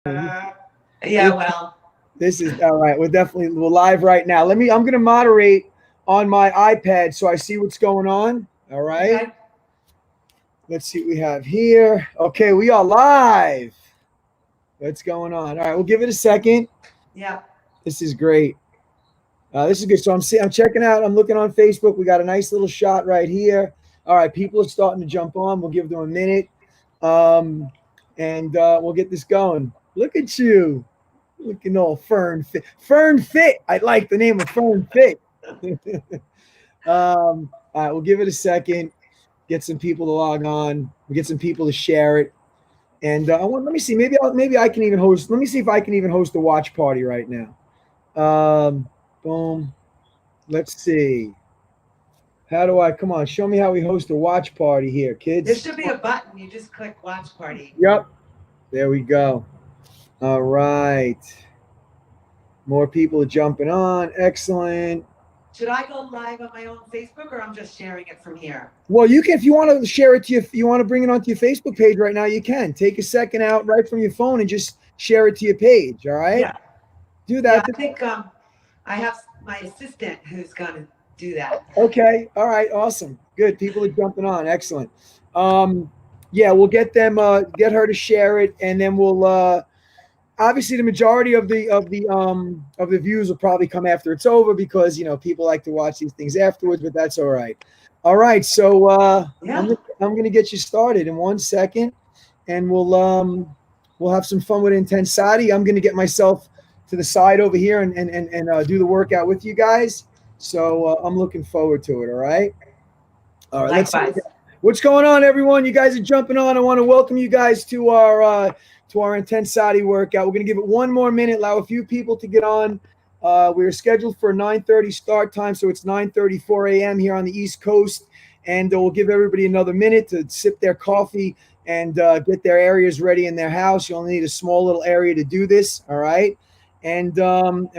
Yeah, well, This is all right. We're live right now. I'm going to moderate on my iPad so I see what's going on. All right. okay. Let's see what we have here. Okay, we are live. What's going on? All right, we'll give it a second. Yeah. This is great. This is good. So I'm checking out. I'm looking on Facebook. We got a nice little shot right here. All right, people are starting to jump on. We'll give them a minute, and we'll get this going. Look at you. Looking all Fern Fit. Fern Fit. I like the name of Fern Fit. All right, we'll give it a second. Get some people to log on. We get some people to share it. And let me see. Maybe I can even host. Let me see if I can even host a watch party right now. Boom. Let's see. How do I? Come on, show me how we host a watch party here, There kids. should be a button. You just click watch party. Yep. There we go. All right. More people are jumping on. Excellent. Should I go live on my own Facebook or I'm just sharing it from here? Well, you can if you want to share it to you want to bring it onto your Facebook page right now. You can take a second out right from your phone and just share it to your page. All right. Yeah. Do Yeah, that. I think I have my assistant who's going to do that. Okay. All right. Awesome. Good. People are jumping on. Excellent. Yeah, we'll get them. Get her to share it, and then we'll. Obviously, the majority of the views will probably come after it's over because people like to watch these things afterwards. But that's all right. All right. So Yeah. I'm gonna get you started in 1 second, and we'll have some fun with intenSati. I'm gonna get myself to the side over here and do the workout with you guys. So I'm looking forward to it. All right. All right. Let's see. Likewise. What's going on, everyone? You guys are jumping on. I want to welcome you guys to our intenSati workout. We're going to give it one more minute, allow a few people to get on. We're scheduled for a 9:30 start time, so it's 9:34 a.m. here on the East Coast, and we'll give everybody another minute to sip their coffee and get their areas ready in their house. You only need a small little area to do this. All right. And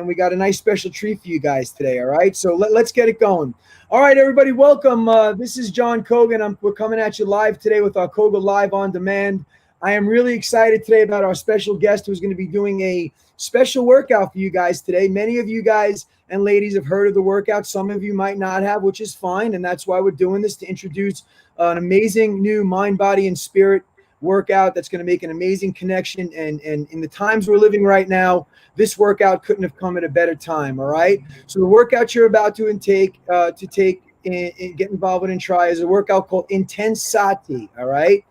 we got a nice special treat for you guys today. All right. So let's get it going. All right, everybody, welcome. This is John Koga, and we're coming at you live today with our Koga Live on Demand. I am really excited today about our special guest who's going to be doing a special workout for you guys today. Many of you guys and ladies have heard of the workout. Some of you might not have, which is fine, and that's why we're doing this, to introduce an amazing new mind, body, and spirit workout that's going to make an amazing connection. And in the times we're living right now, this workout couldn't have come at a better time. All right. So the workout you're about to take and get involved with and try is a workout called intenSati. All right.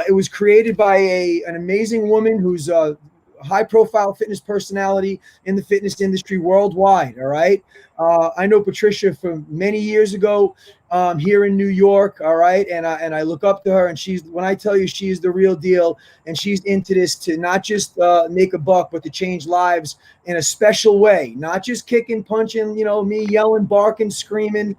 It was created by an amazing woman who's a high-profile fitness personality in the fitness industry worldwide. All right. I know Patricia from many years ago here in New York. All right. And I look up to her, and when I tell you she's the real deal, and she's into this to not just make a buck, but to change lives in a special way, not just kicking, punching, me yelling, barking, screaming.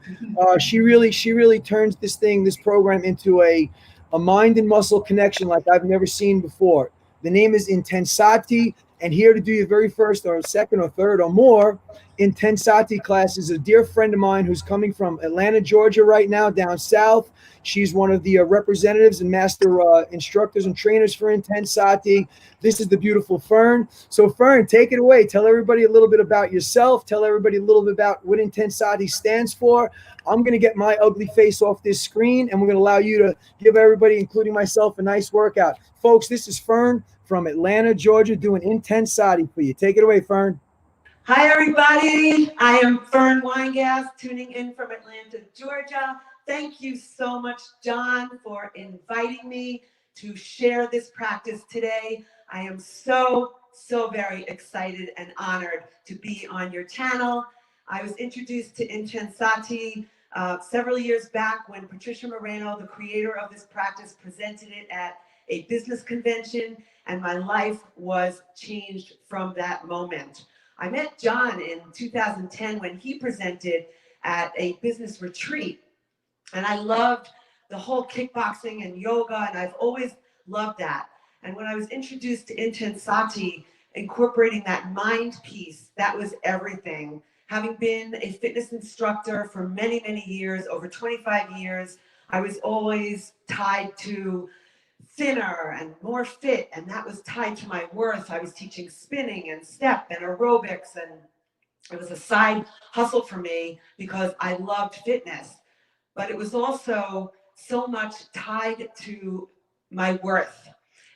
She really turns this program into a mind and muscle connection like I've never seen before. The name is intenSati, and here to do your very first or second or third or more intenSati class is a dear friend of mine who's coming from Atlanta, Georgia right now, down south. She's one of the representatives and master instructors and trainers for intenSati. This is the beautiful Fern. So Fern, take it away. Tell everybody a little bit about yourself. Tell everybody a little bit about what intenSati stands for. I'm going to get my ugly face off this screen, and we're going to allow you to give everybody, including myself, a nice workout. Folks, this is Fern from Atlanta, Georgia, doing intenSati for you. Take it away, Fern. Hi, everybody. I am Fern Weingas, tuning in from Atlanta, Georgia. Thank you so much, John, for inviting me to share this practice today. I am so very excited and honored to be on your channel. I was introduced to intenSati several years back when Patricia Moreno, the creator of this practice, presented it at a business convention, and my life was changed from that moment. I met John in 2010 when he presented at a business retreat, and I loved the whole kickboxing and yoga, and I've always loved that. And when I was introduced to intenSati, incorporating that mind piece, that was everything. Having been a fitness instructor for many years, over 25 years, I was always tied to thinner and more fit, and that was tied to my worth. I was teaching spinning and step and aerobics, and it was a side hustle for me because I loved fitness, but it was also so much tied to my worth.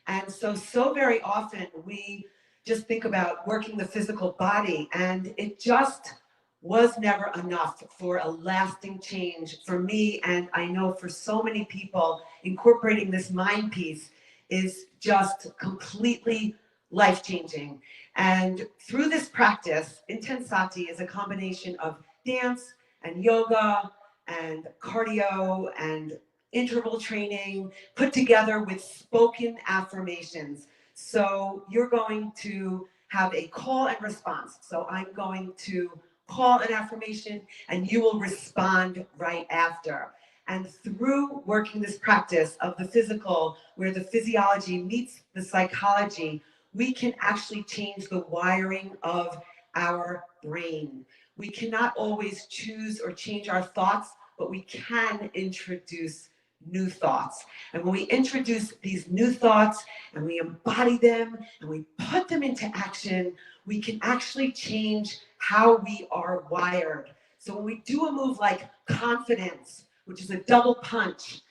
And so very often we just think about working the physical body, and it just was never enough for a lasting change for me. And I know for so many people, incorporating this mind piece is just completely life changing. And through this practice, intenSati is a combination of dance and yoga and cardio and interval training put together with spoken affirmations. So you're going to have a call and response. So I'm going to call an affirmation and you will respond right after. And through working this practice of the physical, where the physiology meets the psychology, we can actually change the wiring of our brain. We cannot always choose or change our thoughts, but we can introduce new thoughts. And when we introduce these new thoughts and we embody them and we put them into action, we can actually change how we are wired. So when we do a move like confidence, which is a double punch,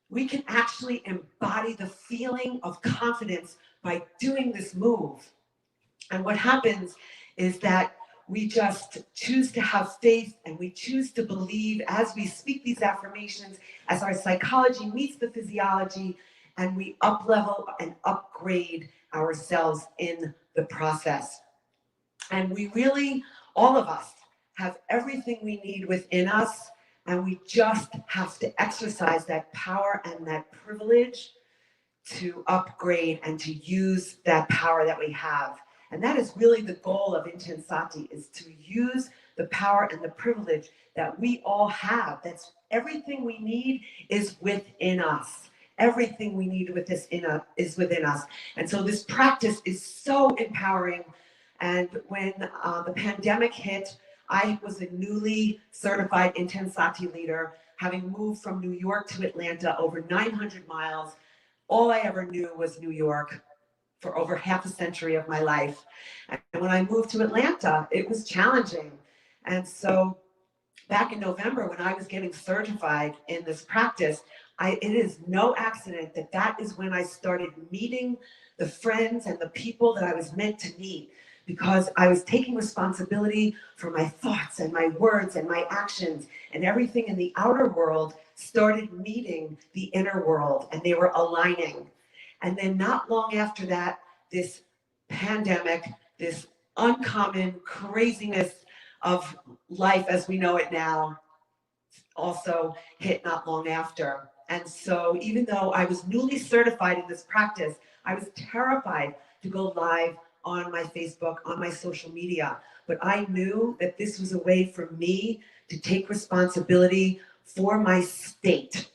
we can actually embody the feeling of confidence by doing this move. And what happens is that we just choose to have faith and we choose to believe as we speak these affirmations, as our psychology meets the physiology, and we up-level and upgrade ourselves in the process. And we really, all of us, have everything we need within us, and we just have to exercise that power and that privilege to upgrade and to use that power that we have. And that is really the goal of intenSati, is to use the power and the privilege that we all have. That's everything we need is within us. Everything we need with this is within us. And so this practice is so empowering. And when the pandemic hit, I was a newly certified intenSati leader, having moved from New York to Atlanta over 900 miles. All I ever knew was New York for over half a century of my life. And when I moved to Atlanta, it was challenging. And so back in November, when I was getting certified in this practice, it is no accident that that is when I started meeting the friends and the people that I was meant to meet, because I was taking responsibility for my thoughts and my words and my actions, and everything in the outer world started meeting the inner world, and they were aligning. And then not long after that, this pandemic, this uncommon craziness of life as we know it now, also hit not long after. And so even though I was newly certified in this practice, I was terrified to go live on my Facebook, on my social media. But I knew that this was a way for me to take responsibility for my state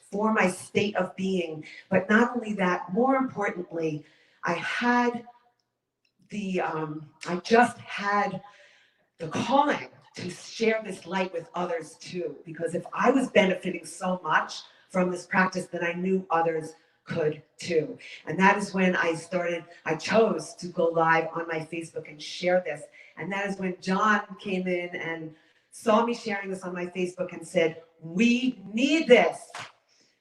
of being. But not only that, more importantly, I just had the calling to share this light with others too. Because if I was benefiting so much from this practice, then I knew others could too. And that is when I chose to go live on my Facebook and share this. And that is when John came in and saw me sharing this on my Facebook and said, we need this.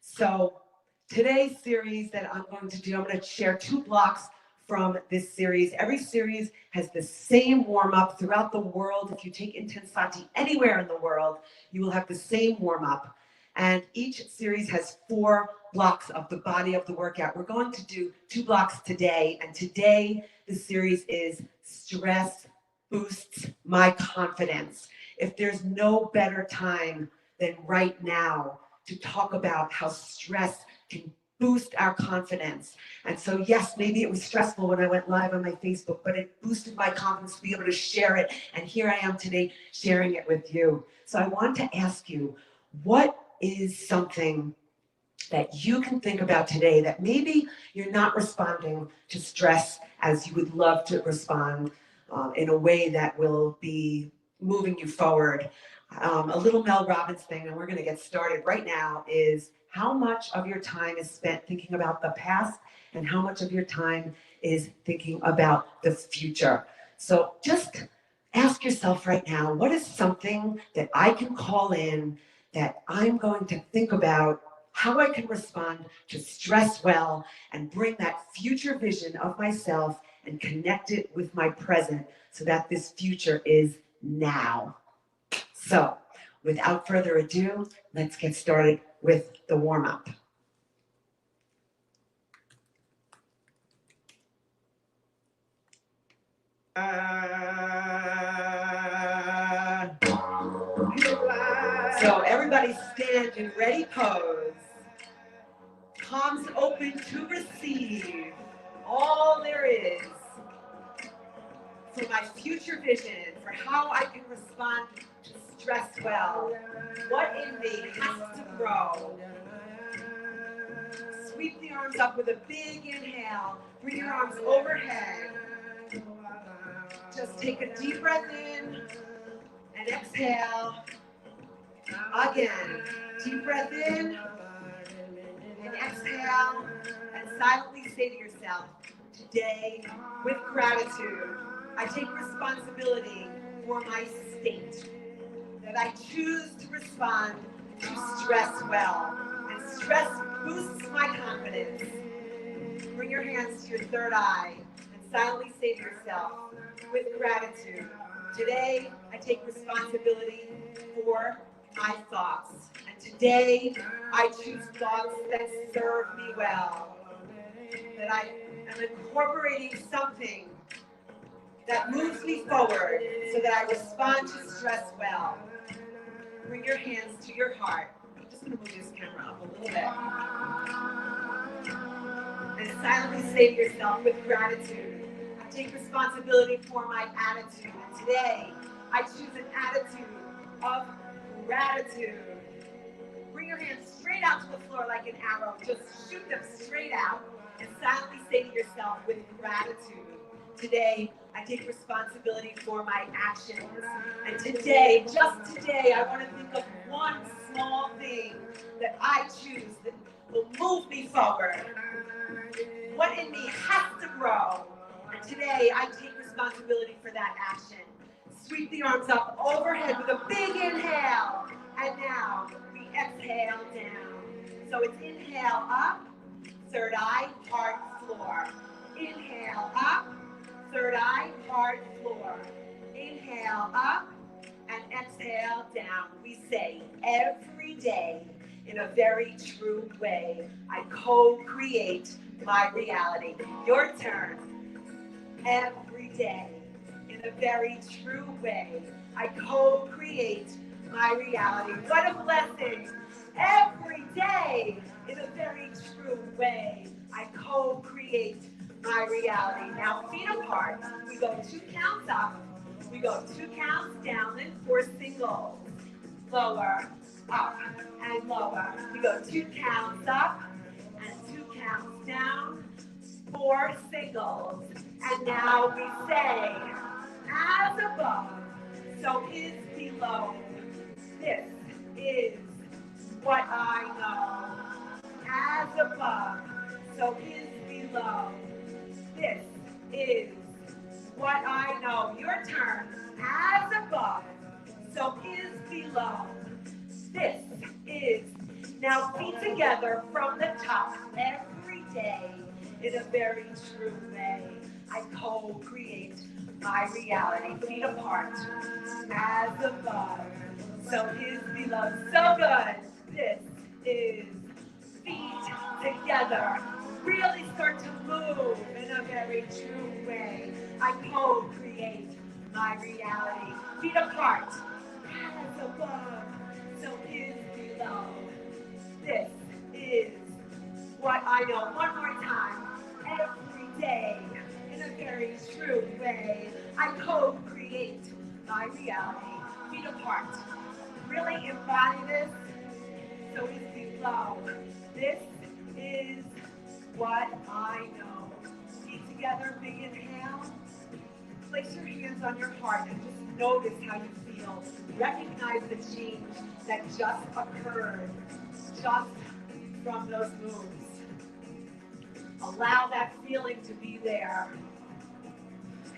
So today's series that I'm going to do, I'm going to share 2 blocks from this series. Every series has the same warm-up throughout the world. If you take intenSati anywhere in the world, you will have the same warm-up. And each series has 4 blocks of the body of the workout. We're going to do 2 blocks today. And today, the series is Stress Boosts My Confidence. If there's no better time than right now to talk about how stress can boost our confidence. And so, yes, maybe it was stressful when I went live on my Facebook, but it boosted my confidence to be able to share it. And here I am today sharing it with you. So I want to ask you, what is something that you can think about today that maybe you're not responding to stress as you would love to respond in a way that will be moving you forward? A little Mel Robbins thing, and we're going to get started right now, is how much of your time is spent thinking about the past and how much of your time is thinking about the future. So just ask yourself right now, what is something that I can call in that I'm going to think about how I can respond to stress well and bring that future vision of myself and connect it with my present so that this future is now. So without further ado, let's get started with the warm-up. So everybody stand in ready pose. Palms open to receive all there is for my future vision, for how I can respond to stress well. What in me has to grow. Sweep the arms up with a big inhale. Bring your arms overhead. Just take a deep breath in and exhale. Again, deep breath in and exhale, and silently say to yourself, today, with gratitude, I take responsibility for my state, that I choose to respond to stress well, and stress boosts my confidence. Bring your hands to your third eye and silently say to yourself, with gratitude, today I take responsibility for my thoughts. And today I choose thoughts that serve me well. That I am incorporating something that moves me forward so that I respond to stress well. Bring your hands to your heart. I'm just going to move this camera up a little bit. And silently say to yourself with gratitude, I take responsibility for my attitude. And today I choose an attitude of gratitude. Bring your hands straight out to the floor like an arrow. Just shoot them straight out and silently say to yourself with gratitude, today I take responsibility for my actions. And today, just today, I want to think of one small thing that I choose that will move me forward. What in me has to grow. And today I take responsibility for that action. Sweep the arms up overhead with a big inhale. And now we exhale down. So it's inhale up, third eye, heart, floor. Inhale up, third eye, heart, floor. Inhale up and exhale down. We say every day in a very true way, I co-create my reality. Your turn. Every day in a very true way, I co-create my reality. What a blessing. Every day in a very true way, I co-create my reality. Now feet apart, we go 2 counts up, we go 2 counts down, then 4 singles. Lower, up, and lower. We go 2 counts up and 2 counts down, 4 singles. And now we say, as above, so is below. This is what I know. As above, so is below. This is what I know. Your turn. As above, so is below. This is. Now feet together from the top every day in a very true way. I co-create my reality. Feet apart. As above, so is below. So good. This is feet together. Really start to move in a very true way. I co-create my reality. Feet apart. As above, so is below. This is what I know. One more time. Every day, in a very true way, I co-create my reality. Feet apart. Really embody this. So is below. This is what I know. Feet together, big inhale. Place your hands on your heart and just notice how you feel. Recognize the change that just occurred just from those moves. Allow that feeling to be there.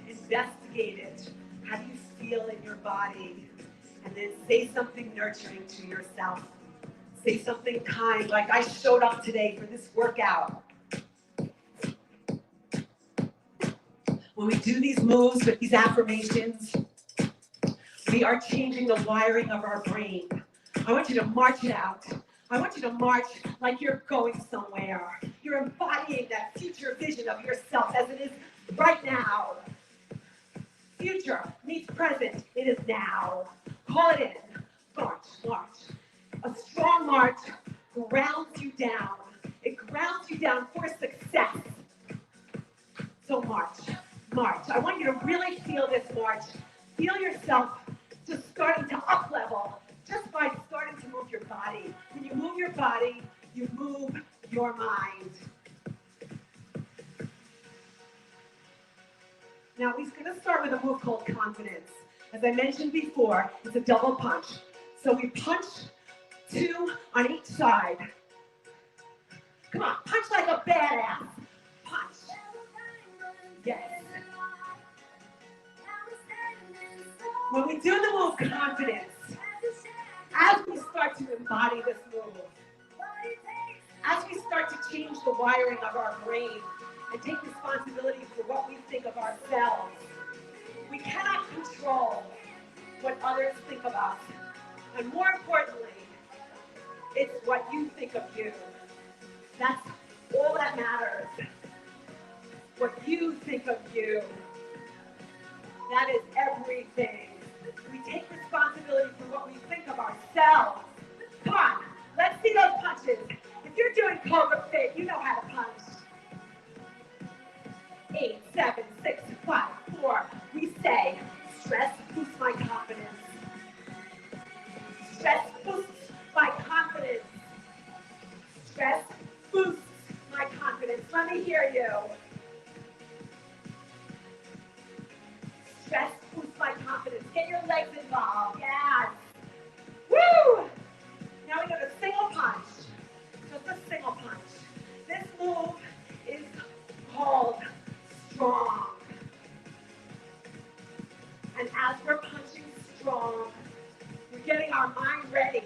Investigate it. How do you feel in your body? And then say something nurturing to yourself. Say something kind, like I showed up today for this workout. When we do these moves with these affirmations, we are changing the wiring of our brain. I want you to march it out. I want you to march like you're going somewhere. You're embodying that future vision of yourself as it is right now. Future meets present. It is now. Call it in. March, march. A strong march grounds you down. It grounds you down for success. So march, march. I want you to really feel this march. Feel yourself just starting to up level just by starting to move your body. When you move your body, you move your mind. Now, he's going to start with a move called confidence. As I mentioned before, it's a double punch. So we punch 2 on each side. Come on, punch like a badass. Punch. Yes. When we do the move confidence, as we start to embody this move, as we start to change the wiring of our brain and take responsibility for what we think of ourselves, we cannot control what others think of us. And more importantly, it's what you think of you. That's all that matters. What you think of you. That is everything. We take responsibility for what we think of ourselves. Come on, let's see those punches. If you're doing Koga Fit, you know how to punch. 8, 7, 6, 5, 4. We say, stress boosts my confidence. Stress boosts my confidence. Stress boosts my confidence. Let me hear you. Stress boosts my confidence. Get your legs involved. Yes. Woo! Now we go to single punch. Just a single punch. This move is called strong. And as we're punching strong, we're getting our mind ready.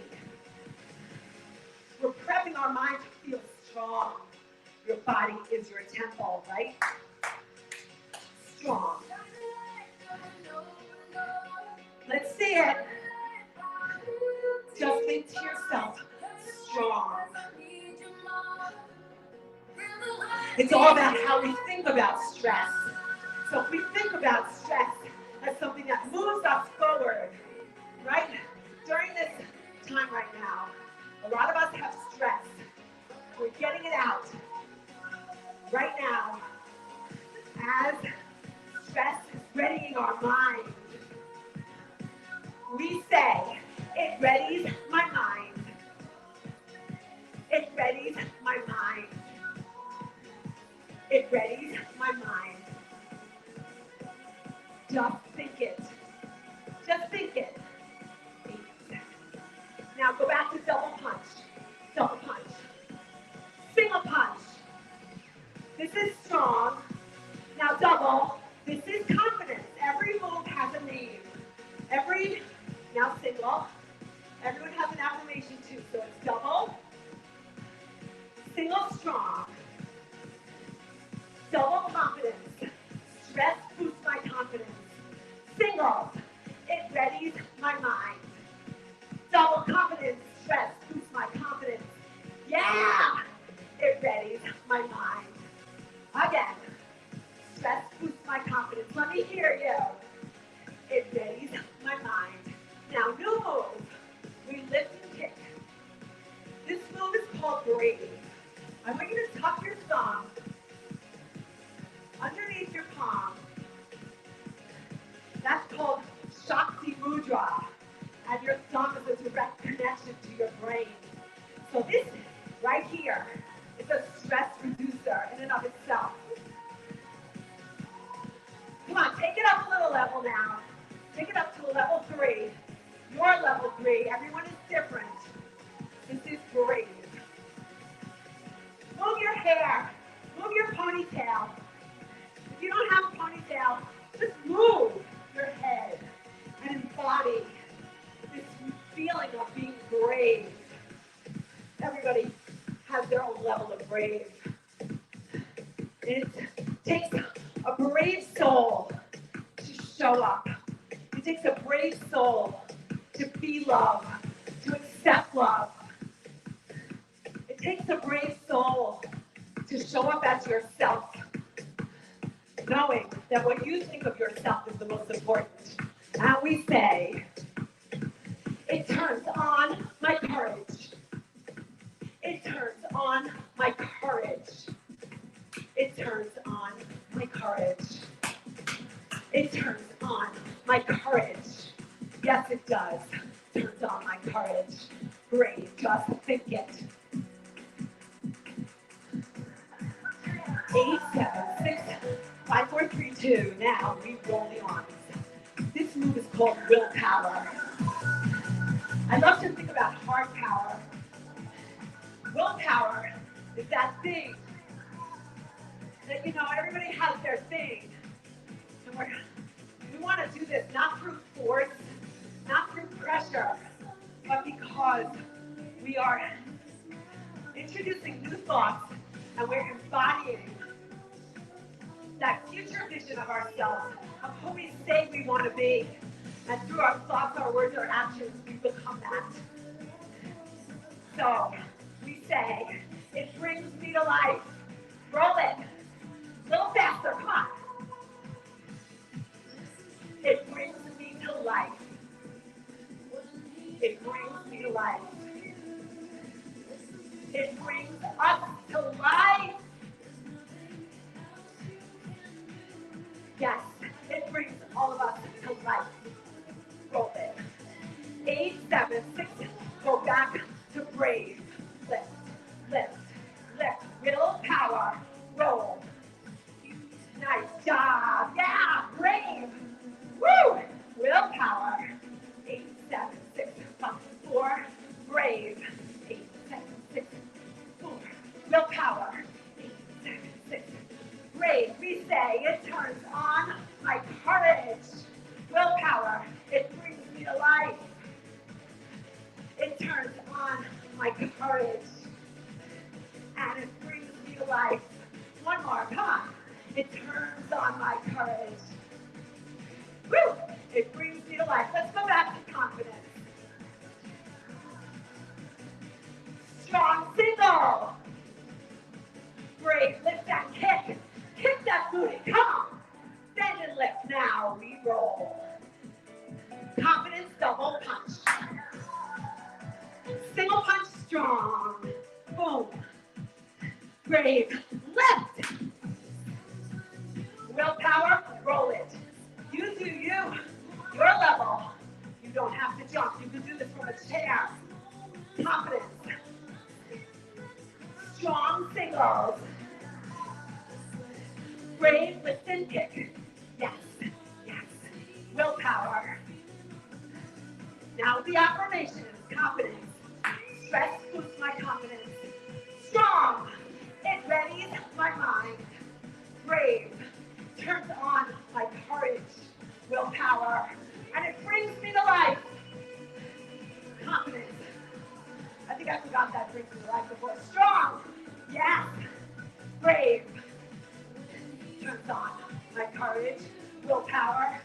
We're prepping our mind to feel strong. Your body is your temple, right? Strong. Let's see it. Just think to yourself, strong. It's all about how we think about stress. So if we think about stress as something that moves us forward, right? During this time right now, a lot of us have stress. We're getting it out right now as stress is readying our mind. We say, it readies my mind. It readies my mind. It readies my mind. Just think it. Just think it. 8 seconds. Now go back to double punch. Double punch. Single punch. This is strong. Now double. This is confidence. Every move has a name. Now single. Everyone has an affirmation too. So it's double. Single strong. Double confidence. Stress boosts my confidence. Single. It readies my mind. Double confidence. Stress boosts my confidence. Yeah! It readies my mind. Again. Stress boosts my confidence. Let me hear you. It readies my mind. Now, new move. We lift and kick. This move is called brave. I want you to tuck your thumb underneath your palm. That's called Shakti Mudra. And your thumb is a direct connection to your brain. So this right here is a stress reducer in and of itself. Come on, take it up a little level now. Take it up to a level 3. Your level 3. Everyone is different. This is brave. show up. It takes a brave soul to be love, to accept love. It takes a brave soul to show up as yourself, knowing that what you think of yourself is the most important. And we say, it turns on my courage. It turns on my courage. It turns on my courage. It turns on my courage. Yes, it does. Turns on my courage. Great, just think it. 8, 7, 6, 5, 4, 3, 2. Now we roll the arms. This move is called willpower. I love to think about heart power. Willpower is that thing that, everybody has their thing. And we want to do this not through force, not through pressure, but because we are introducing new thoughts and we're embodying that future vision of ourselves, of who we say we want to be. And through our thoughts, our words, our actions, we become that. So we say, it brings me to life. Roll it. A little faster, come on. It brings me to life. It brings me to life. It brings us to life. Yes, it brings all of us to life. Roll it. 8, 7, 6, go back to brave. Lift, lift, lift. Willpower, roll. Nice job. Yeah, brave. Woo! Willpower. 8, 7, 6, 5, 4. Brave. 8, 7, 6, 4. Willpower. 8, 7, 6. Brave. We say it turns on my courage. Willpower. It brings me to life. It turns on my courage. And it brings me to life. One more. Come on. It turns on my courage. Woo! It brings me to life. Let's go back to confidence. Strong single. Brave. Lift that kick. Kick that booty. Come on. Bend and lift. Now we roll. Confidence double punch. Single punch strong. Boom. Brave. Lift. Willpower. Roll it. You do you. Your level. You don't have to jump. You can do this from a chair. Confidence. Strong singles. Brave lift and kick. Yes. Yes. Willpower. Now the affirmations. Confidence. Stress boosts my confidence. Strong. It readies my mind. Brave. Turns on my courage. Willpower. And it brings me to life. Confidence. I think I forgot that brings me to life before. Strong. Yes. Brave. Turns on my courage. Willpower.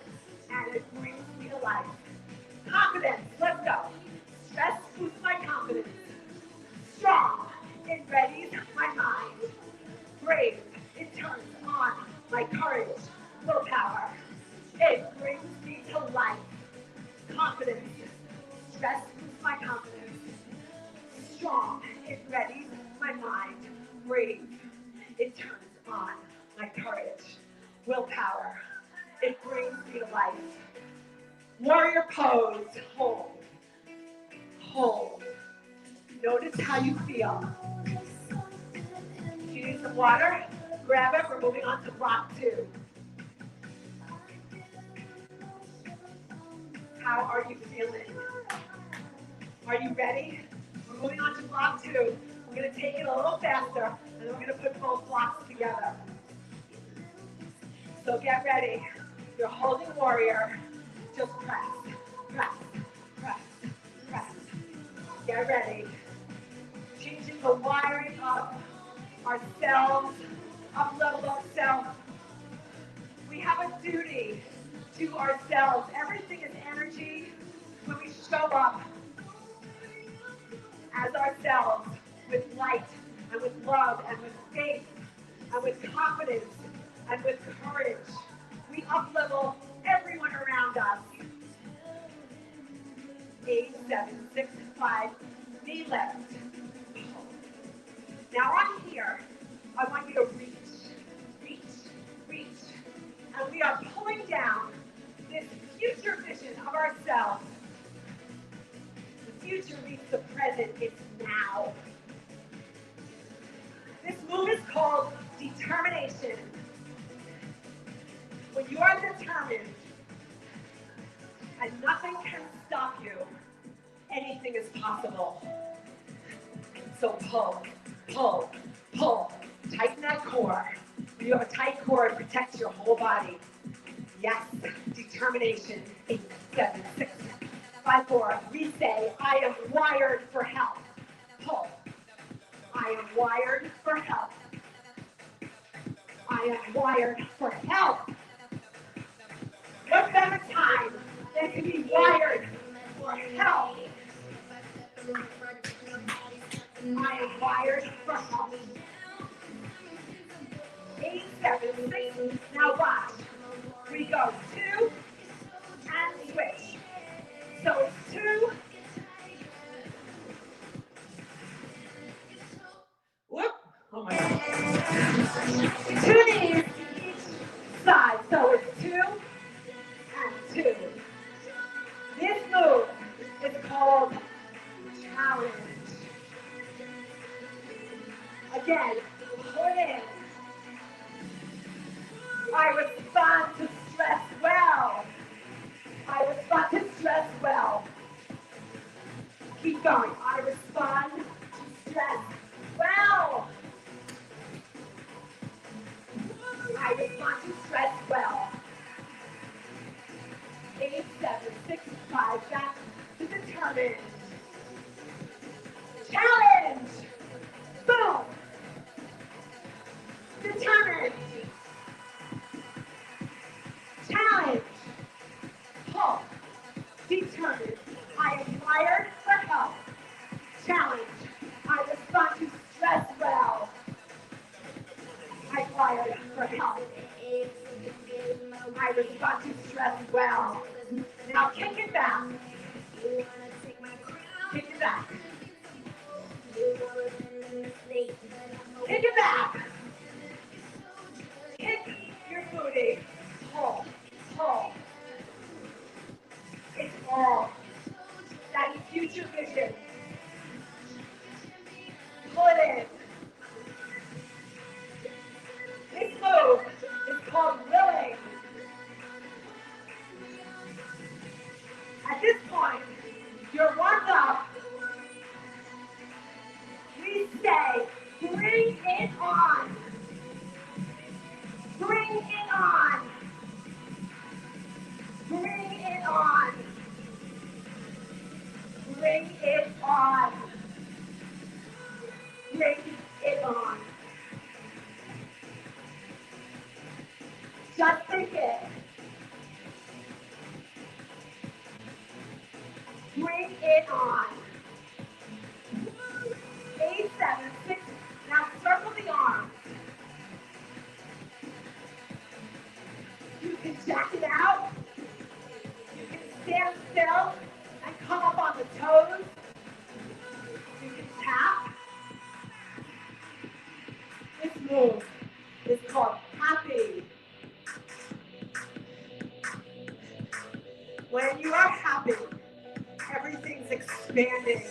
And it brings me to life. Confidence. Let's go. Stress boosts my confidence. Strong. It readies my mind. Brave. It turns on my courage. Willpower. It brings me to life. Confidence. Stress boosts my confidence. Strong. It readies my mind. Brave. It turns on my courage. Willpower. It brings me to life. Warrior pose. Hold. Hold. Notice how you feel. If you need some water, grab it. We're moving on to block 2. How are you feeling? Are you ready? We're moving on to block 2. We're going to take it a little faster, and then we're going to put both blocks together. So get ready. You're holding warrior. Just press, press, press, press. Get ready. Changing the wiring of our cells, up level of self. We have a duty to ourselves. Everything is energy. When we show up as ourselves with light and with love and with faith and with confidence and with courage, we up-level everyone around us. 8, 7, 6, 5, knee left. Now on here, I want you to reach, reach, reach. And we are pulling down this future vision of ourselves. The future meets the present, it's now. This move is called determination. When you are determined and nothing can stop you, anything is possible. So pull, pull, pull. Tighten that core. When you have a tight core, it protects your whole body. Yes, determination. 8, 7, 6, 5, 4. We say, I am wired for health. Pull. I am wired for health. I am wired for health. What better time than to be wired for health? I am wired for health. 8, 7, 6. Now watch. We go 2 and switch. So it's 2. Whoop. Oh my God. 2 knees each side. So it's 2 and 2. This move is called challenge. Again, pull it in. I respond to stress well. I respond to stress well. Keep going. I respond to stress well. I respond to stress well. 8, 7, 6, 5. Back to determined. Challenge. Boom. Determined. Challenge. Pull. Determined. I am wired for health. Challenge. I respond to stress well. I'm wired for health. I respond to stress well. Now kick it back. Kick it back. Kick it back. Kick your booty. Pull. Pull. It's all that future vision. Pull it in. This move is called willing. At this point, you're warmed up. We say, bring it on. Bring it on. Bring it on. Bring it on. Bring it on. Just think it. Bring it on. 8, 7, 6. Now circle the arms. You can jack it out. You can stand still and come up on the toes. You can tap. This move is called happy. When you are happy, everything's expanding.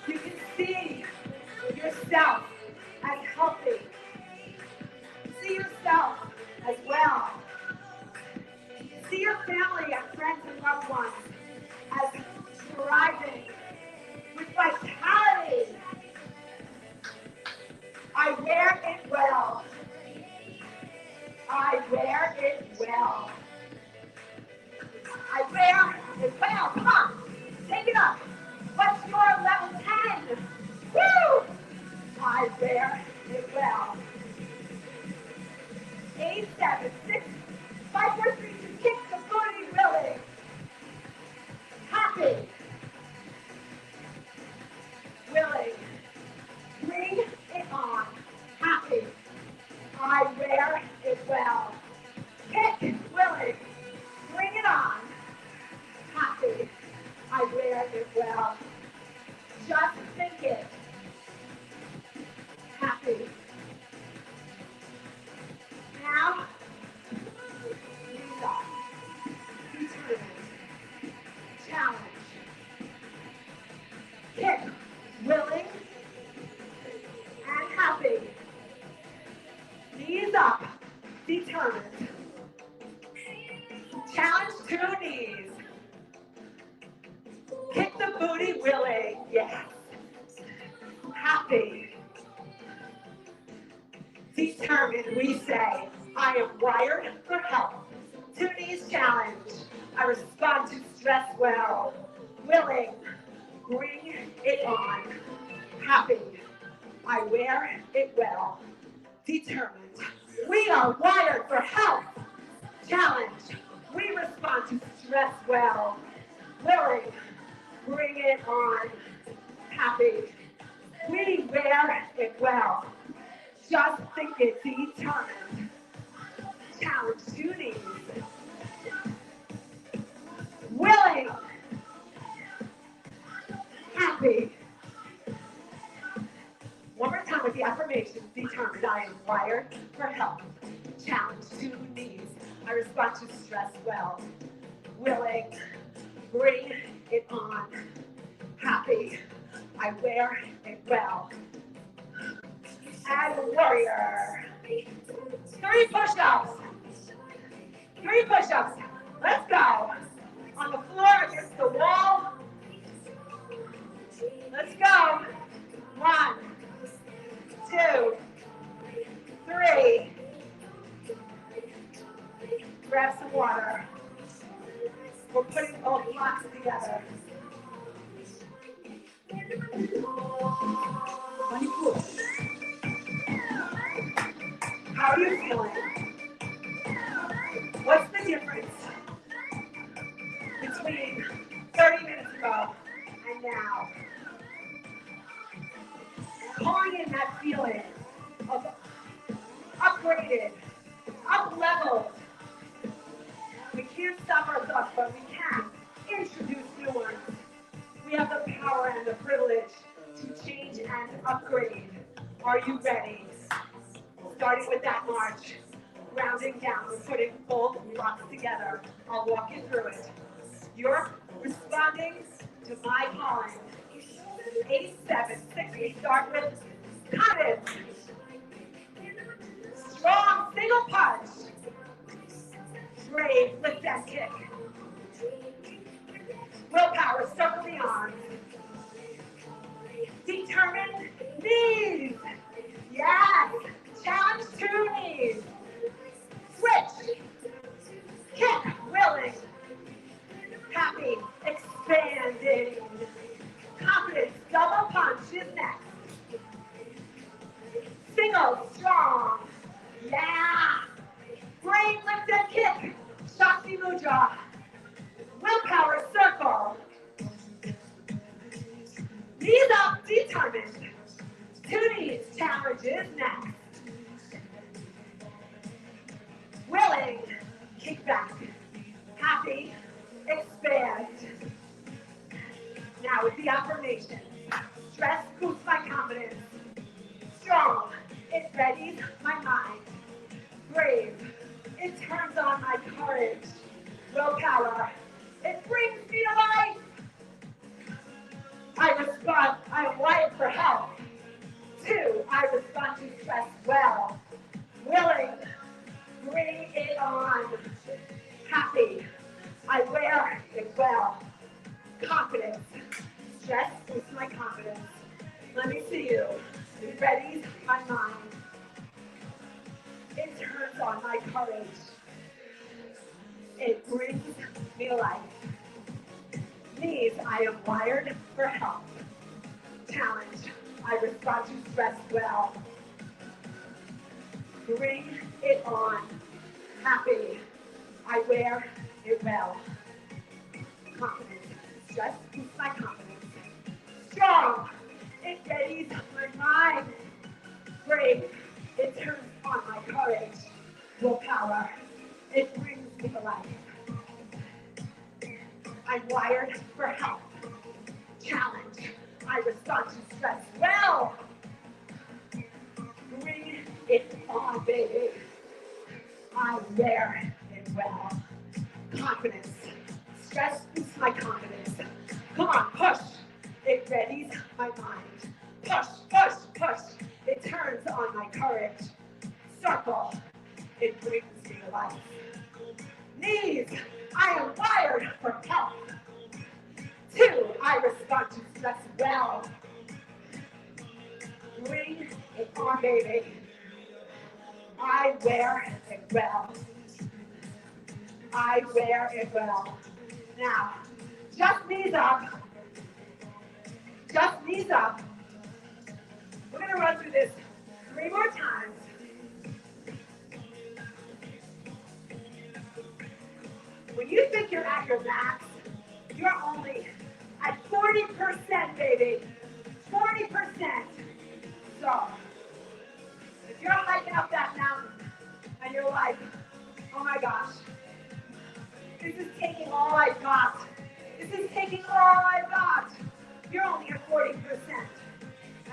You can see yourself as healthy. See yourself as well. See your family and friends and loved ones as thriving with vitality. I wear it well. I wear it well. I wear it well. Come on, take it up. What's your level 10? Woo! I wear it well. 8, 8, 7, 6, 5, 4, 3, 2, kick the booty, willing. Happy. Willing. Bring it on. Happy. I wear it well. Kick, willing. Bring it on. Happy. I wear it well. Just think it. Happy. Now, knees up. Determined. Challenge. Kick, willing, and happy. Knees up. Determined. Challenge 2 knees. Kick the booty, willing. Yes. Happy. Determined, we say, I am wired for health. 2 knees challenge. I respond to stress well. Willing. Bring it on. Happy. I wear it well. Determined. We are wired for health. Challenge. We respond to stress well. Willing. Bring it on. Happy. We wear it well. Just think it. Determined. Challenge 2 knees. Willing. Happy. One more time with the affirmations. Determined. I am wired for health. Challenge 2 knees. I respond to stress well. Willing. Bring it on. Happy. I wear it well. And warrior. 3 push-ups. 3 push-ups. Let's go. On the floor against the wall. Let's go. 1, 2, 3. Grab some water. We're putting both blocks together. How are you feeling? What's the difference between 30 minutes ago and now? Calling in that feeling of upgraded, up-leveled. We can't stop our thoughts, but we can introduce new ones. We have the power and the privilege to change and upgrade. Are you ready? Starting with that march, grounding down, we're putting both blocks together. I'll walk you through it. You're responding to my calling. 8, 7, 6. We start with confidence. Strong single punch. Brave lift and kick. Willpower, circle the arms. Determined knees. Yes. Challenge 2 knees. Switch. Kick. Willing. Happy. Expanding. Confidence. Double punch is next. Single. Strong. Yeah. Brave lift and kick. Shakti Mudra. Willpower circle. Knees up, determined. 2 knees, challenge is next. Willing, kick back. Happy, expand. Now with the affirmation. Stress boosts my confidence. Strong, it readies my mind. Brave, it turns on my courage. Willpower, it brings me to life. I respond, I am wired for health. 2, I respond to stress well. Willing, bring it on. Happy, I wear it well. Confidence, stress boosts my confidence. Let me see you. It readies my mind. It turns on my courage. It brings me life. Knees, I am wired for health. Challenge, I respond to stress well. Bring it on. Happy. I wear it well. Confidence. Stress boosts my confidence. Strong. It readies my mind. Brave. It turns on my courage. Willpower. It brings me to life. I'm wired for health. Challenge. I respond to stress well. Bring it on, baby. I wear it well. Confidence. Stress boosts my confidence. Come on, push. It readies my mind. Push, push, push. It turns on my courage. Circle. It brings me to life. Knees. I am wired for health. 2. I respond to stress well. Bring it on, baby. I wear it well. I wear it well. Now, just knees up. Just knees up. We're going to run through this 3 more times. When you think you're at your max, you're only at 40%, baby. 40%. So, if you're hiking up that mountain and you're like, oh my gosh, this is taking all I've got. This is taking all I've got. You're only at 40%.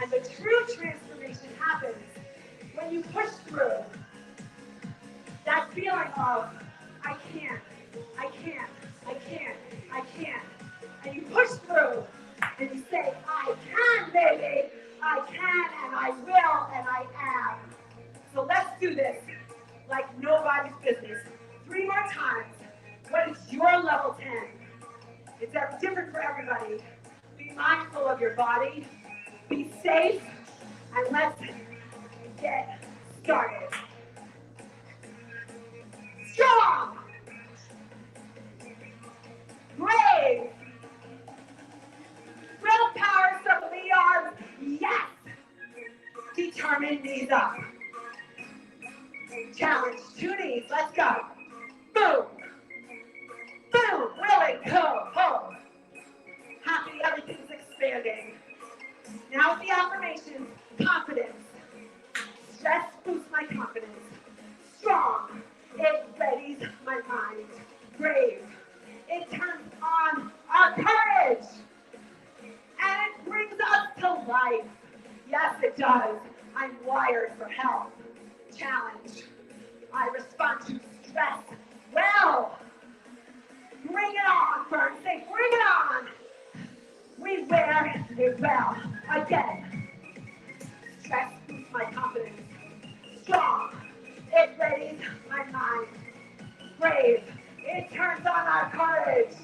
And the true transformation happens when you push through that feeling of, I can't, I can't, I can't, I can't. And you push through and you say, I can, baby. I can and I will and I am. So let's do this like nobody's business. 3 more times. What is your level 10? It's different for everybody. Be mindful of your body. Be safe. And let's get started. Strong. Brave. Willpower, circle the arms. Yes. Determined, knees up. Challenge, 2 knees. Let's go. Boom. Boom. Willing, go, ho. Happy, everything's expanding. Now with the affirmations, confidence. Stress boosts my confidence. Strong. It readies my mind. Brave. It turns on our courage. And it brings us to life. Yes, it does. I'm wired for health. Challenge. I respond to stress well. Bring it on, Fern. Say, bring it on. We wear it well. Again. Stress boosts my confidence. Strong. It readies my mind. Brave. It turns on our courage.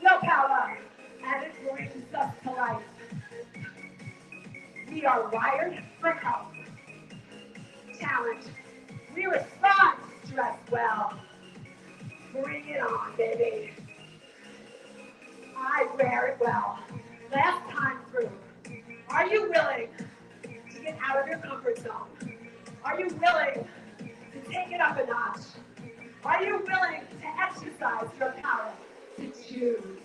Willpower. And it brings us to life. We are wired for health. Challenge. We respond to stress well. Bring it on, baby. I wear it well. Last time through. Are you willing to get out of your comfort zone? Are you willing to take it up a notch? Are you willing to exercise your power to choose?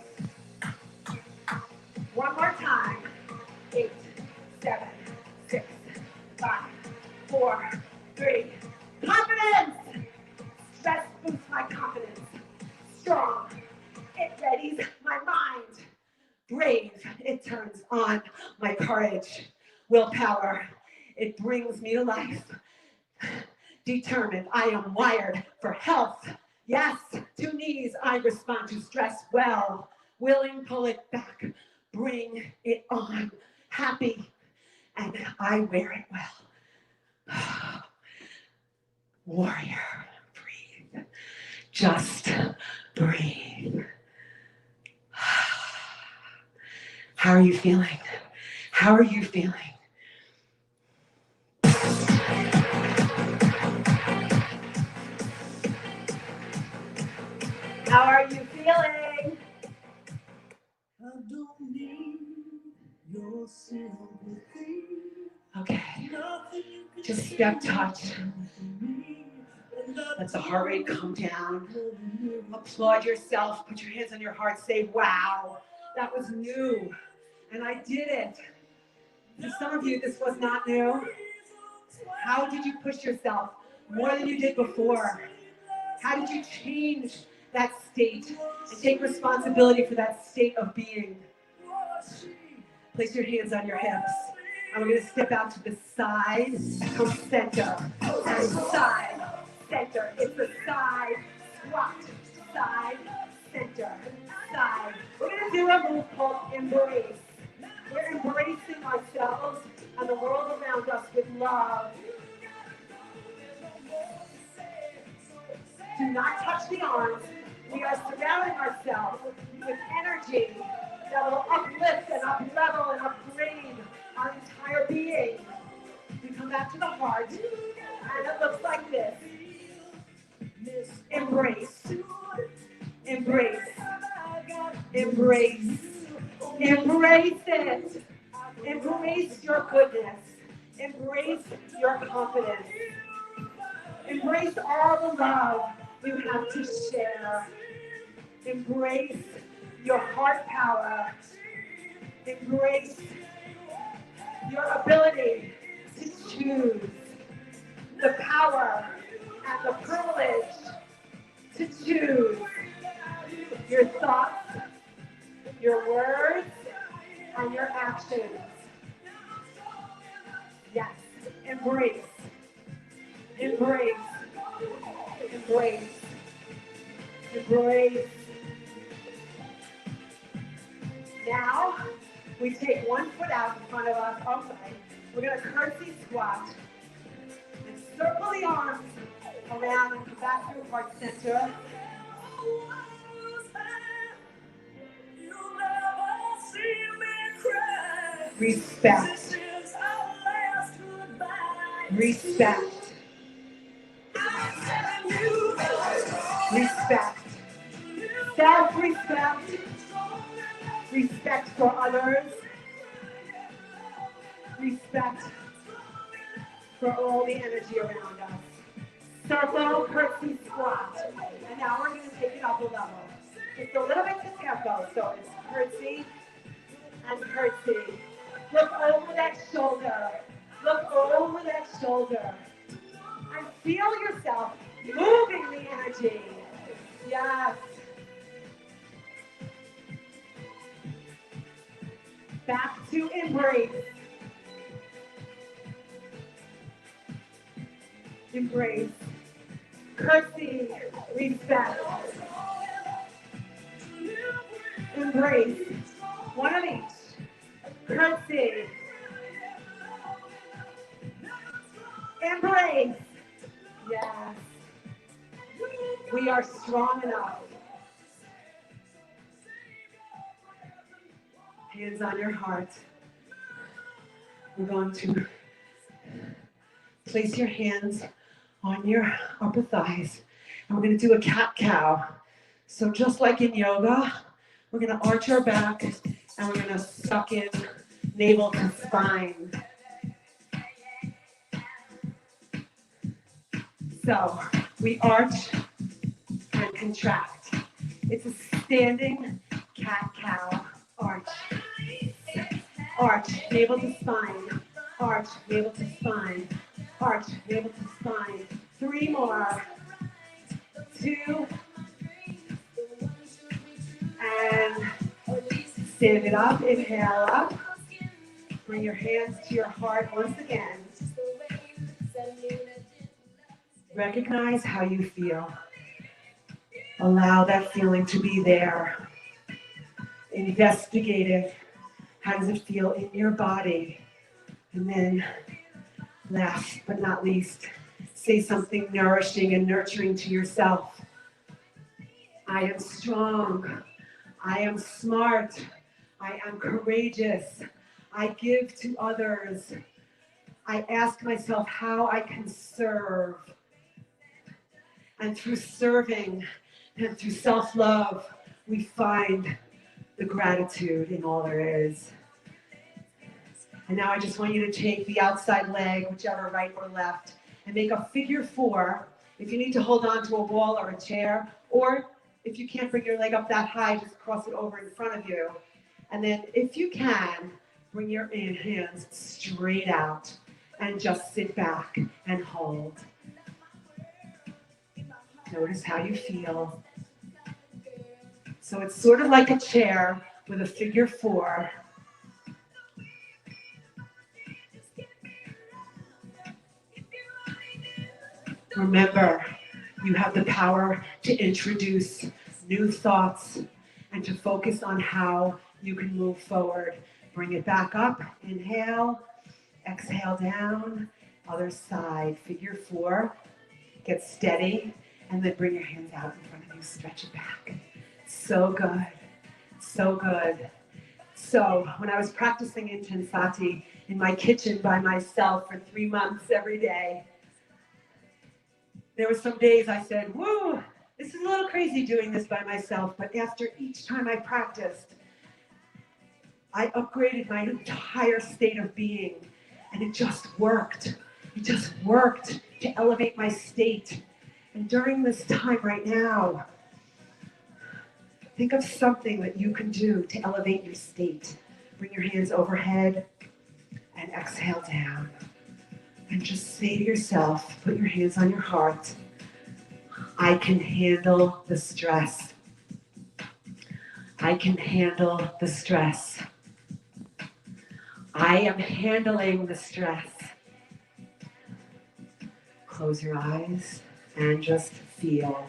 One more time. 8, 7, 6, 5, 4, 3. Confidence! Stress boosts my confidence. Strong. It readies my mind. Brave. It turns on my courage. Willpower. It brings me to life. Determined. I am wired for health. Yes. 2 knees. I respond to stress well. Willing, pull it back. Bring it on. Happy. And I wear it well. Warrior. Breathe. Just breathe. How are you feeling? How are you feeling? How are you feeling? I don't need your sympathy. Okay. Just step touch. Let the heart rate come down. Applaud yourself. Put your hands on your heart. Say, wow, that was new. And I did it. For some of you, this was not new. How did you push yourself more than you did before? How did you change that state and take responsibility for that state of being? Place your hands on your hips. And we're going to step out to the side, come center, and side, center. It's the side, squat, side, center, side. We're going to do a move called embrace. We're embracing ourselves and the world around us with love. Do not touch the arms. We are surrounding ourselves with energy that will uplift and up-level and upgrade our entire being. We come back to the heart, and it looks like this. Embrace. Embrace. Embrace. Embrace it. Embrace your goodness. Embrace your confidence. Embrace all the love you have to share. Embrace your heart power. Embrace your ability to choose. The power and the privilege to choose your thoughts, your words, and your actions. Yes, embrace. Embrace. Embrace. Embrace. Now, we take one foot out in front of us. Okay. We're going to curtsy squat. And circle the arms around and come back to heart center. Respect. Respect. Respect. Self-respect. Respect for others. Respect for all the energy around us. Circle, curtsy, squat. And now we're going to take it up a level. It's a little bit to tempo, so it's curtsy and curtsy. Look over that shoulder. Look over that shoulder. And feel yourself moving the energy. Yes. Back to embrace. Embrace. Curtsy. Respect. Embrace. One of each. Curtsy. Embrace. Yes. We are strong enough. Hands on your heart. We're going to place your hands on your upper thighs. And we're going to do a cat-cow. So just like in yoga, we're going to arch our back and we're going to suck in navel to spine. So we arch and contract. It's a standing cat-cow arch. Arch, navel to spine. Arch, navel to spine. Arch, navel to spine. 3 more. 2. And stand it up. Inhale up. Bring your hands to your heart once again. Recognize how you feel. Allow that feeling to be there. Investigate it. How does it feel in your body? And then, last but not least, say something nourishing and nurturing to yourself. I am strong. I am smart. I am courageous. I give to others. I ask myself how I can serve. And through serving and through self-love, we find the gratitude in all there is. And now I just want you to take the outside leg, whichever right or left, and make a figure 4 If you need to hold on to a wall or a chair, or if you can't bring your leg up that high, just cross it over in front of you. And then if you can, bring your hands straight out and just sit back and hold. Notice how you feel. So it's sort of like a chair with a figure 4. Remember, you have the power to introduce new thoughts and to focus on how you can move forward. Bring it back up, inhale, exhale down, other side, figure 4, get steady, and then bring your hands out in front of you, stretch it back. So good, so good. So when I was practicing intenSati in my kitchen by myself for 3 months every day, there were some days I said, whoa, this is a little crazy doing this by myself. But after each time I practiced, I upgraded my entire state of being. And it just worked. It just worked to elevate my state. And during this time right now, think of something that you can do to elevate your state. Bring your hands overhead and exhale down. And just say to yourself, put your hands on your heart, I can handle the stress. I can handle the stress. I am handling the stress. Close your eyes and just feel.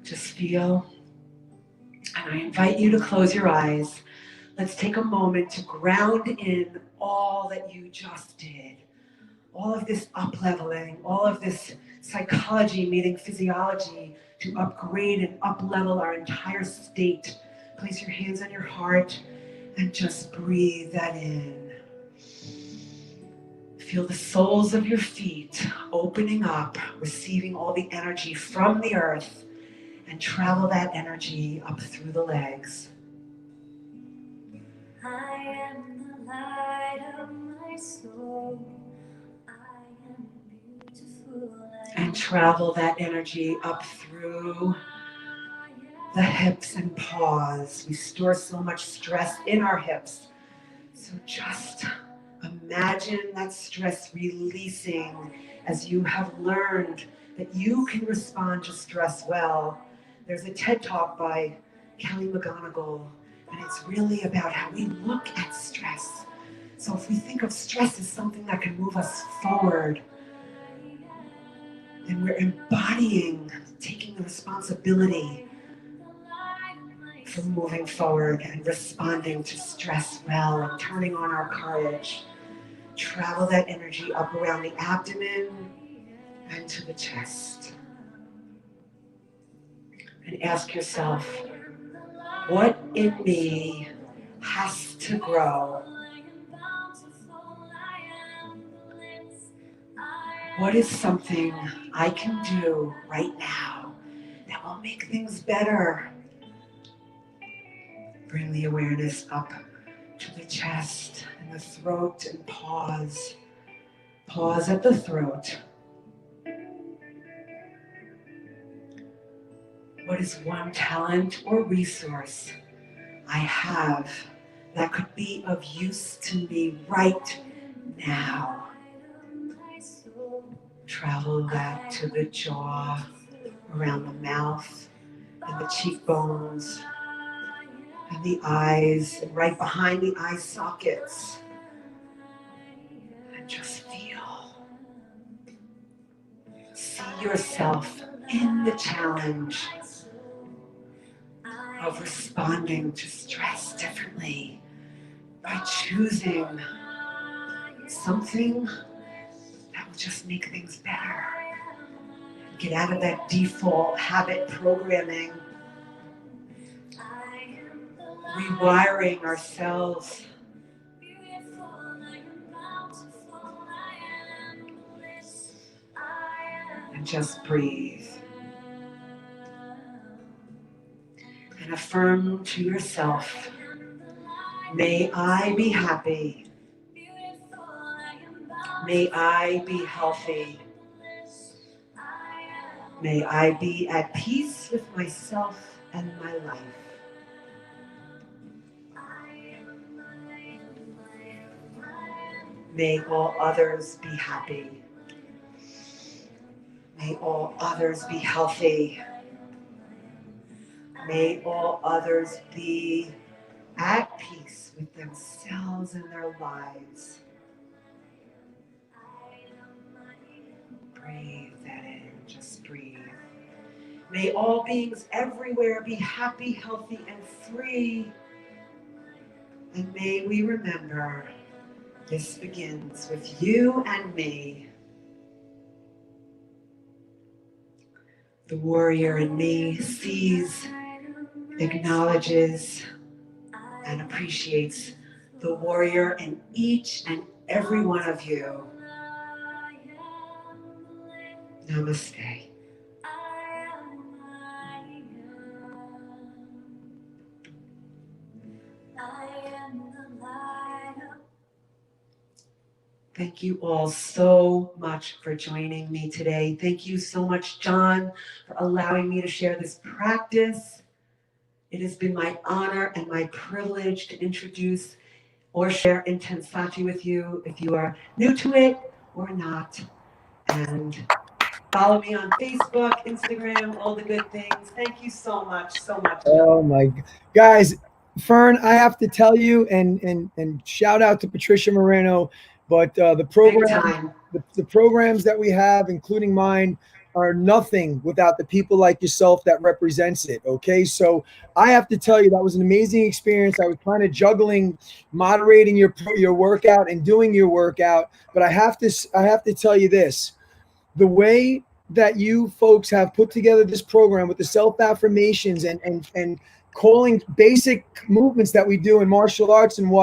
Just feel. And I invite you to close your eyes. Let's take a moment to ground in all that you just did. All of this up-leveling, all of this psychology meeting physiology to upgrade and up-level our entire state. Place your hands on your heart and just breathe that in. Feel the soles of your feet opening up, receiving all the energy from the earth, and travel that energy up through the legs. I am the light of my soul. I am beautiful. And travel that energy up through the hips and paws. We store so much stress in our hips. So just imagine that stress releasing as you have learned that you can respond to stress well. There's a TED Talk by Kelly McGonigal, and it's really about how we look at stress. So if we think of stress as something that can move us forward, then we're embodying, taking the responsibility for moving forward and responding to stress well and turning on our courage. Travel that energy up around the abdomen and to the chest. And ask yourself, what in me has to grow? What is something I can do right now that will make things better? Bring the awareness up to the chest and the throat and pause. Pause at the throat. What is one talent or resource I have that could be of use to me right now? Travel that to the jaw, around the mouth and the cheekbones and the eyes, and right behind the eye sockets. And just feel. See yourself in the challenge of responding to stress differently by choosing something that will just make things better. Get out of that default habit programming, rewiring ourselves. And just breathe. and affirm to yourself, may I be happy. May I be healthy. May I be at peace with myself and my life. May all others be happy. May all others be healthy. May all others be at peace with themselves and their lives. Breathe that in, just breathe. May all beings everywhere be happy, healthy, and free. And may we remember, this begins with you and me. The warrior in me sees, acknowledges, and appreciates the warrior in each and every one of you. Namaste. Thank you all so much for joining me today. Thank you so much, John, for allowing me to share this practice. It has been my honor and my privilege to introduce or share intenSati with you, if you are new to it or not. And follow me on Facebook, Instagram, all the good things. Thank you so much, John. Oh my guys, Fern, I have to tell you, and shout out to Patricia Moreno, but the programs that we have, including mine, are nothing without the people like yourself that represents it. Okay, so I have to tell you that was an amazing experience. I was kind of juggling moderating your workout and doing your workout, but I have to tell you this: the way that you folks have put together this program with the self affirmations and calling basic movements that we do in martial arts and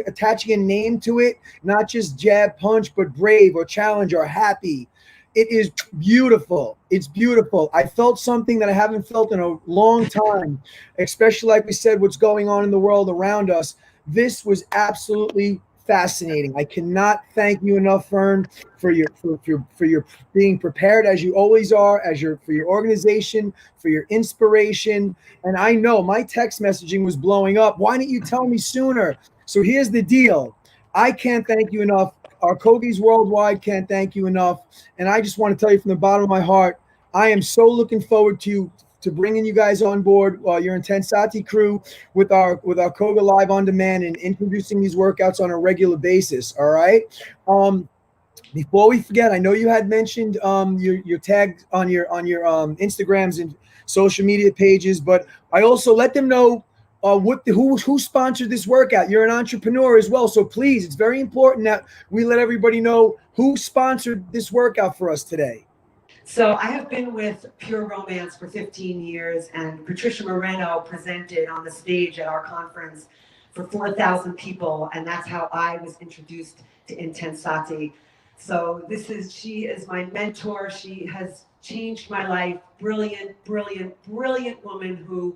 attaching a name to it, not just jab, punch, but brave or challenge or happy. It is beautiful. It's beautiful. I felt something that I haven't felt in a long time, especially like we said, what's going on in the world around us. This was absolutely fascinating. I cannot thank you enough, Fern, for your being prepared as you always are, for your organization, for your inspiration. And I know my text messaging was blowing up. Why didn't you tell me sooner? So here's the deal. I can't thank you enough. Our Kogis worldwide can't thank you enough. And I just want to tell you from the bottom of my heart, I am so looking forward to bringing you guys on board, your intenSati crew, with our Koga Live on Demand, and introducing these workouts on a regular basis. All right. Before we forget, I know you had mentioned your tag on your Instagrams and social media pages, but I also let them know who sponsored this workout. You're an entrepreneur as well, so please, it's very important that we let everybody know who sponsored this workout for us today. So I have been with Pure Romance for 15 years, and Patricia Moreno presented on the stage at our conference for 4,000 people, and that's how I was introduced to intenSati. So she is my mentor. She has changed my life. Brilliant, brilliant, brilliant woman who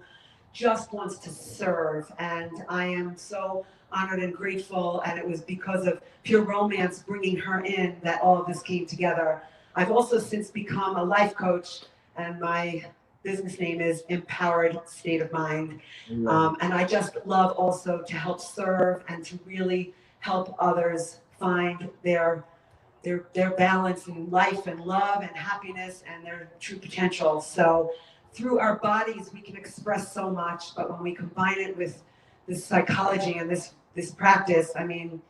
just wants to serve, and I am so honored and grateful, and it was because of Pure Romance bringing her in that all of this came together. I've also since become a life coach, and my business name is Empowered State of Mind. And I just love also to help serve and to really help others find their balance in life and love and happiness and their true potential. So through our bodies, we can express so much, but when we combine it with this psychology and this practice, I mean,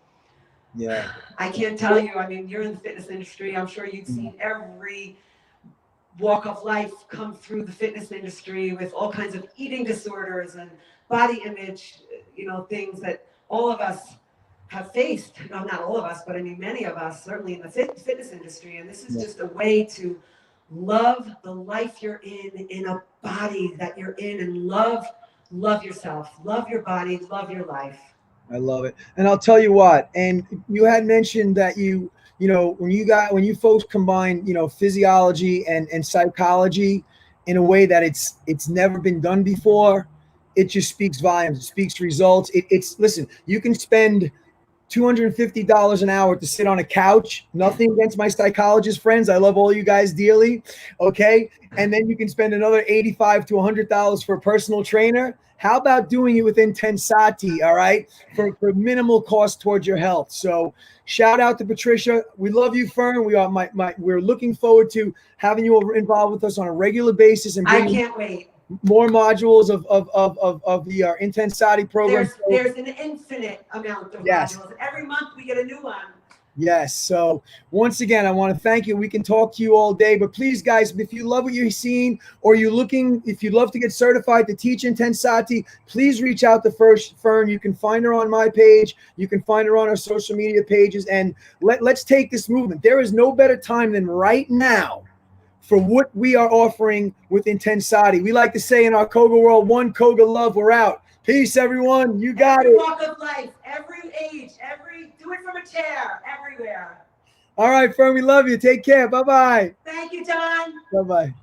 yeah, I can't tell you. I mean, you're in the fitness industry. I'm sure you've seen every walk of life come through the fitness industry with all kinds of eating disorders and body image, things that all of us have faced. No, not all of us, but I mean, many of us, certainly in the fitness industry. And this is just a way to love the life you're in a body that you're in, and love yourself, love your body, love your life. I love it. And I'll tell you what, and you had mentioned that when you folks combine, physiology and psychology in a way that it's never been done before, it just speaks volumes. It speaks results. It's listen, you can spend $250 an hour to sit on a couch. Nothing against my psychologist friends. I love all you guys dearly. Okay. And then you can spend another $85 to $100 for a personal trainer. How about doing it with intenSati? All right. For minimal cost towards your health. So shout out to Patricia. We love you, Fern. We're looking forward to having you involved with us on a regular basis and I bringing can't wait. more modules of the intenSati program. There's an infinite amount of Yes. modules. Every month we get a new one. Yes. So once again, I want to thank you. We can talk to you all day, but please, guys, if you love what you're seeing or if you'd love to get certified to teach intenSati, please reach out to Fern. You can find her on my page. You can find her on our social media pages, and let's take this movement. There is no better time than right now for what we are offering with intenSati. We like to say in our Koga world, one Koga love, we're out. Peace, everyone. You got Every it. walk of life, every age, do it from a chair, everywhere. All right, Fern, we love you. Take care. Bye-bye. Thank you, John. Bye-bye.